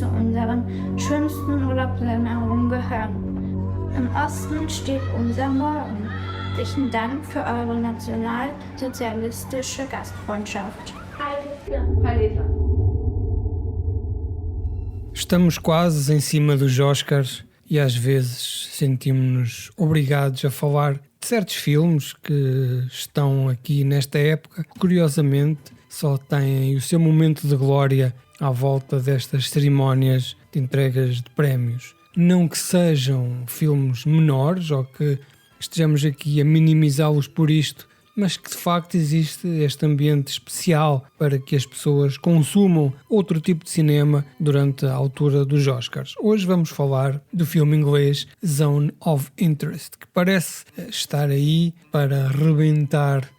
zu unseren schönsten Urlaubserinnerungen gehören. Im Osten steht unser Morgen. Herzlichen Dank für eure nationalsozialistische Gastfreundschaft. Estamos quase em cima dos Oscars e às vezes sentimos-nos obrigados a falar de certos filmes que estão aqui nesta época. Curiosamente, só têm o seu momento de glória à volta destas cerimónias de entregas de prémios. Não que sejam filmes menores ou que estejamos aqui a minimizá-los por isto, mas que de facto existe este ambiente especial para que as pessoas consumam outro tipo de cinema durante a altura dos Oscars. Hoje vamos falar do filme inglês Zone of Interest, que parece estar aí para rebentar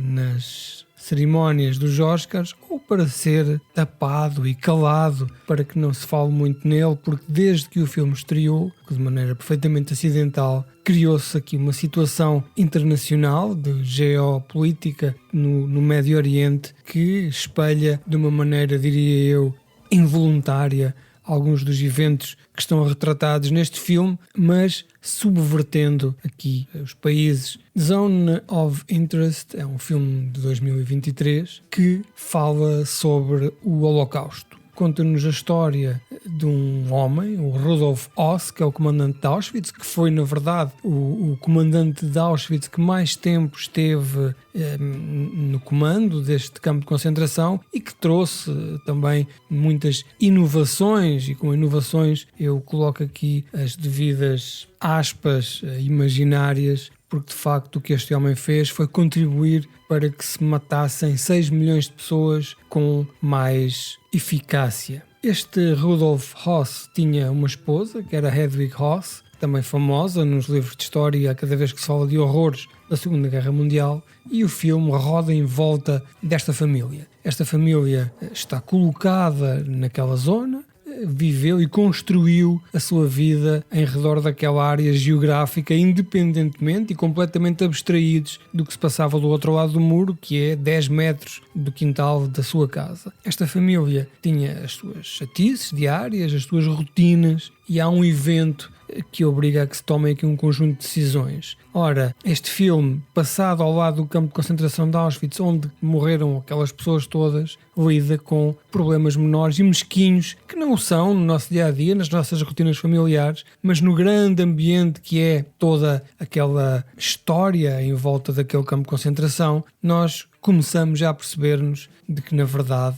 nas cerimónias dos Oscars ou para ser tapado e calado para que não se fale muito nele, porque desde que o filme estreou, de maneira perfeitamente acidental, criou-se aqui uma situação internacional de geopolítica no Médio Oriente que espelha de uma maneira, diria eu, involuntária alguns dos eventos que estão retratados neste filme, mas subvertendo aqui os países. Zone of Interest é um filme de 2023 que fala sobre o Holocausto. Conta-nos a história de um homem, o Rudolf Höss, que é o comandante de Auschwitz, que foi, na verdade, o comandante de Auschwitz que mais tempo esteve no comando deste campo de concentração e que trouxe também muitas inovações, e com inovações eu coloco aqui as devidas aspas imaginárias, porque de facto o que este homem fez foi contribuir para que se matassem 6 milhões de pessoas com mais eficácia. Este Rudolf Höss tinha uma esposa, que era Hedwig Höss, também famosa nos livros de história cada vez que se fala de horrores da Segunda Guerra Mundial, e o filme roda em volta desta família. Esta família está colocada naquela zona, viveu e construiu a sua vida em redor daquela área geográfica, independentemente e completamente abstraídos do que se passava do outro lado do muro, que é 10 metros do quintal da sua casa. Esta família tinha as suas chatices diárias, as suas rotinas, e há um evento que obriga a que se tomem aqui um conjunto de decisões. Ora, este filme, passado ao lado do campo de concentração de Auschwitz, onde morreram aquelas pessoas todas, lida com problemas menores e mesquinhos que não são no nosso dia-a-dia, nas nossas rotinas familiares, mas no grande ambiente que é toda aquela história em volta daquele campo de concentração, nós começamos já a perceber-nos de que, na verdade,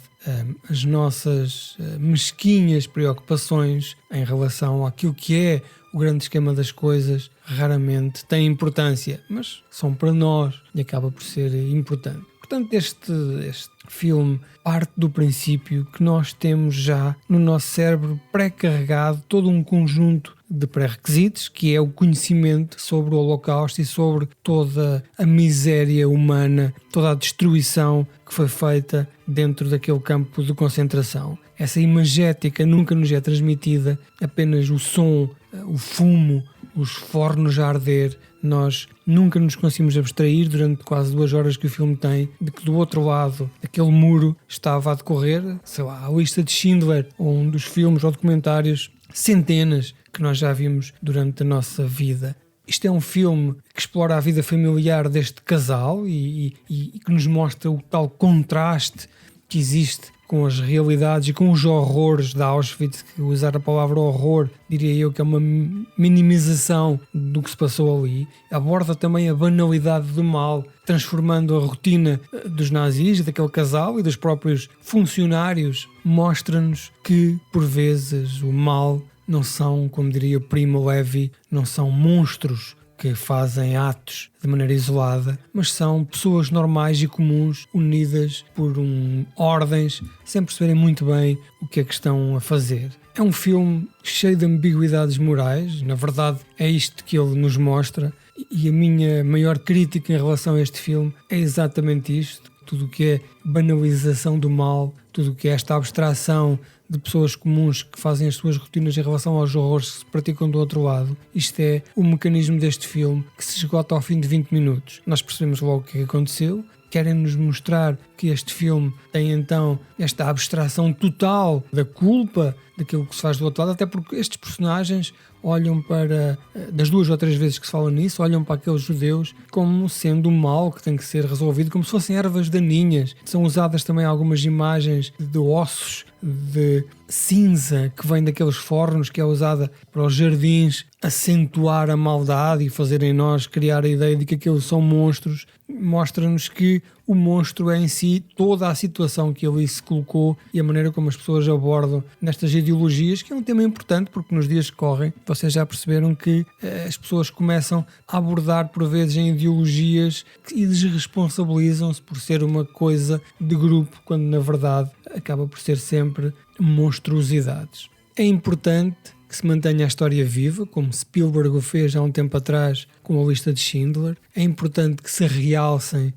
as nossas mesquinhas preocupações em relação àquilo que é o grande esquema das coisas raramente têm importância, mas são para nós e acaba por ser importante. Portanto, este filme parte do princípio que nós temos já no nosso cérebro pré-carregado todo um conjunto de pré-requisitos, que é o conhecimento sobre o Holocausto e sobre toda a miséria humana, toda a destruição que foi feita dentro daquele campo de concentração. Essa imagética nunca nos é transmitida, apenas o som, o fumo, os fornos a arder. Nós nunca nos conseguimos abstrair durante quase 2 horas que o filme tem, de que do outro lado daquele muro estava a decorrer, sei lá, a lista de Schindler, ou um dos filmes ou documentários, centenas que nós já vimos durante a nossa vida. Isto é um filme que explora a vida familiar deste casal e que nos mostra o tal contraste que existe com as realidades e com os horrores de Auschwitz, que usar a palavra horror, diria eu que é uma minimização do que se passou ali. Aborda também a banalidade do mal, transformando a rotina dos nazis, daquele casal e dos próprios funcionários. Mostra-nos que, por vezes, o mal não são, como diria Primo Levi, não são monstros que fazem atos de maneira isolada, mas são pessoas normais e comuns unidas por ordens, sem perceberem muito bem o que é que estão a fazer. É um filme cheio de ambiguidades morais, na verdade é isto que ele nos mostra, e a minha maior crítica em relação a este filme é exatamente isto. Tudo o que é banalização do mal, tudo o que é esta abstração de pessoas comuns que fazem as suas rotinas em relação aos horrores que se praticam do outro lado. Isto é o mecanismo deste filme, que se esgota ao fim de 20 minutos. Nós percebemos logo o que aconteceu. Querem nos mostrar que este filme tem então esta abstração total da culpa daquilo que se faz do outro lado, até porque estes personagens olham para, das 2 ou 3 vezes que se fala nisso, olham para aqueles judeus como sendo um mal que tem que ser resolvido, como se fossem ervas daninhas. São usadas também algumas imagens de ossos, de cinza que vem daqueles fornos, que é usada para os jardins acentuar a maldade e fazer em nós criar a ideia de que aqueles são monstros. Mostra-nos que o monstro é em si toda a situação que ali se colocou e a maneira como as pessoas abordam nestas ideologias, que é um tema importante porque nos dias que correm vocês já perceberam que as pessoas começam a abordar por vezes em ideologias e desresponsabilizam-se por ser uma coisa de grupo, quando na verdade acaba por ser sempre monstruosidades. É importante que se mantenha a história viva, como Spielberg o fez há um tempo atrás com a lista de Schindler. É importante que se realcem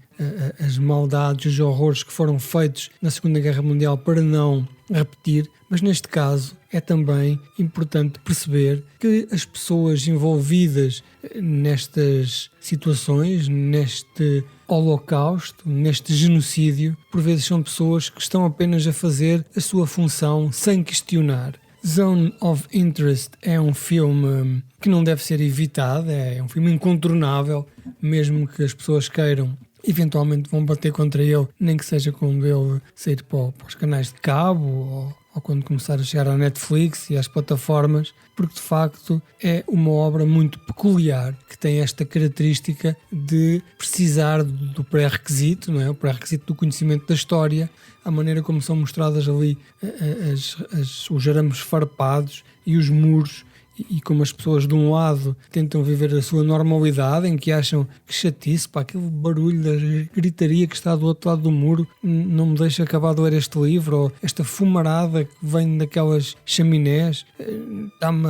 as maldades, os horrores que foram feitos na Segunda Guerra Mundial para não repetir, mas neste caso é também importante perceber que as pessoas envolvidas nestas situações, neste holocausto, neste genocídio, por vezes são pessoas que estão apenas a fazer a sua função sem questionar. Zone of Interest é um filme que não deve ser evitado, é um filme incontornável, mesmo que as pessoas queiram, eventualmente vão bater contra ele, nem que seja quando ele sair para os canais de cabo ou quando começar a chegar à Netflix e às plataformas, porque de facto é uma obra muito peculiar, que tem esta característica de precisar do pré-requisito, não é? O pré-requisito do conhecimento da história, a maneira como são mostradas ali os arames farpados e os muros, e como as pessoas de um lado tentam viver a sua normalidade, em que acham que chatice, pá, aquele barulho da gritaria que está do outro lado do muro não me deixa acabar de ler este livro, ou esta fumarada que vem daquelas chaminés está-me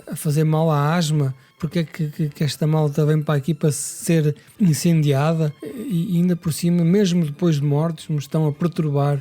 a fazer mal à asma. Porque é que esta malta vem para aqui para ser incendiada e ainda por cima, mesmo depois de mortos, me estão a perturbar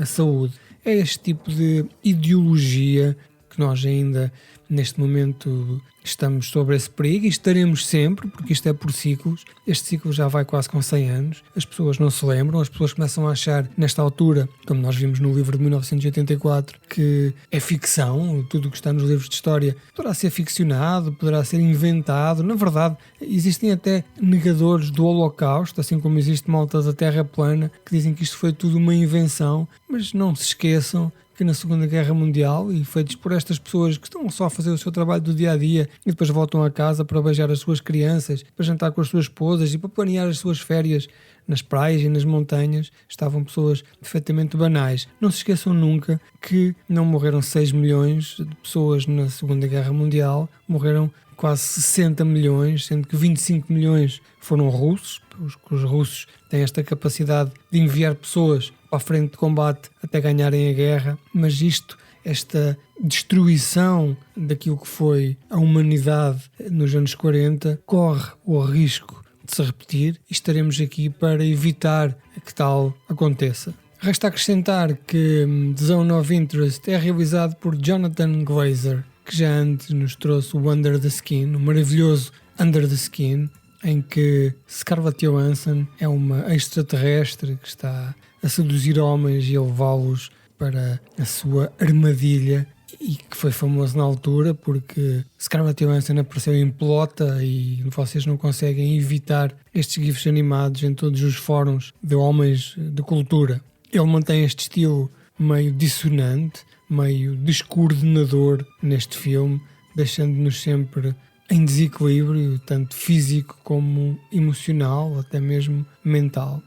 a saúde. É este tipo de ideologia que nós ainda neste momento estamos sobre esse perigo e estaremos sempre, porque isto é por ciclos. Este ciclo já vai quase com 100 anos. As pessoas não se lembram, as pessoas começam a achar nesta altura, como nós vimos no livro de 1984, que é ficção, tudo o que está nos livros de história poderá ser ficcionado, poderá ser inventado. Na verdade, existem até negadores do Holocausto, assim como existe malta da Terra plana, que dizem que isto foi tudo uma invenção, mas não se esqueçam que na Segunda Guerra Mundial, e feitos por estas pessoas que estão só a fazer o seu trabalho do dia a dia e depois voltam a casa para beijar as suas crianças, para jantar com as suas esposas e para planear as suas férias nas praias e nas montanhas, estavam pessoas perfeitamente banais. Não se esqueçam nunca que não morreram 6 milhões de pessoas na Segunda Guerra Mundial, morreram quase 60 milhões, sendo que 25 milhões foram russos. Os russos têm esta capacidade de enviar pessoas para a frente de combate até ganharem a guerra, mas esta destruição daquilo que foi a humanidade nos anos 40 corre o risco de se repetir e estaremos aqui para evitar que tal aconteça. Resta acrescentar que Zone of Interest é realizado por Jonathan Glazer, que já antes nos trouxe o Under the Skin, o maravilhoso Under the Skin, em que Scarlett Johansson é uma extraterrestre que está a seduzir homens e a levá-los para a sua armadilha, e que foi famoso na altura porque Scarlett Johansson apareceu em Pelota e vocês não conseguem evitar estes gifs animados em todos os fóruns de homens de cultura. Ele mantém este estilo meio dissonante, meio descoordenador neste filme, deixando-nos sempre em desequilíbrio, tanto físico como emocional, até mesmo mental.